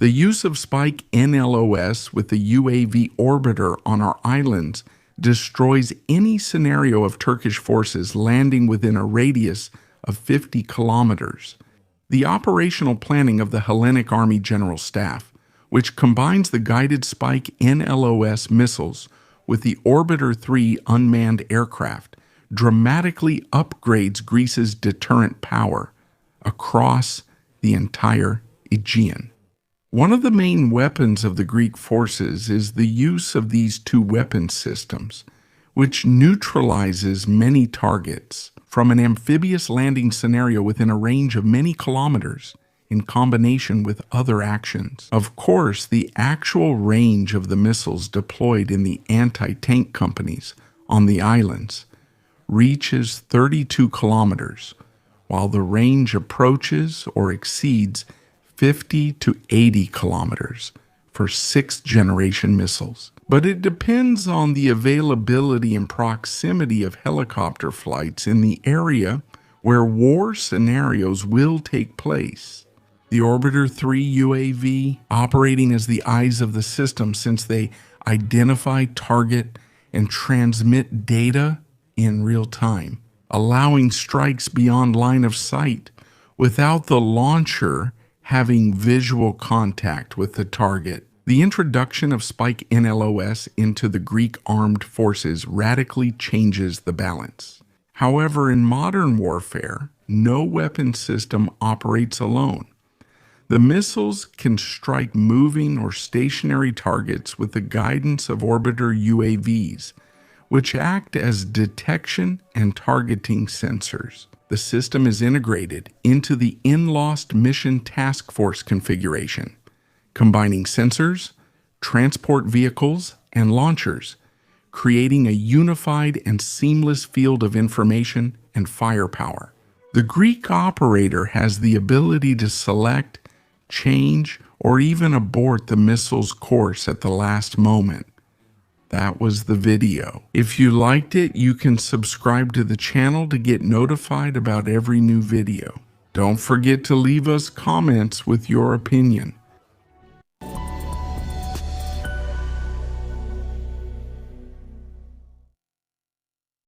The use of Spike NLOS with the UAV orbiter on our islands destroys any scenario of Turkish forces landing within a radius of 50 kilometers. The operational planning of the Hellenic Army General Staff, which combines the guided Spike NLOS missiles with the Orbiter 3 unmanned aircraft, dramatically upgrades Greece's deterrent power across the entire Aegean. One of the main weapons of the Greek forces is the use of these two weapon systems, which neutralizes many targets from an amphibious landing scenario within a range of many kilometers in combination with other actions. Of course, the actual range of the missiles deployed in the anti-tank companies on the islands reaches 32 kilometers, while the range approaches or exceeds 50 to 80 kilometers for 6th-generation missiles. But it depends on the availability and proximity of helicopter flights in the area where war scenarios will take place. The Orbiter 3 UAV operating as the eyes of the system, since they identify, target, and transmit data in real time, allowing strikes beyond line of sight without the launcher having visual contact with the target. The introduction of Spike NLOS into the Greek armed forces radically changes the balance. However, in modern warfare, no weapon system operates alone. The missiles can strike moving or stationary targets with the guidance of orbiter UAVs, which act as detection and targeting sensors. The system is integrated into the NLOS Mission Task Force configuration, combining sensors, transport vehicles, and launchers, creating a unified and seamless field of information and firepower. The Greek operator has the ability to select, change, or even abort the missile's course at the last moment. That was the video. If you liked it, you can subscribe to the channel to get notified about every new video. Don't forget to leave us comments with your opinion.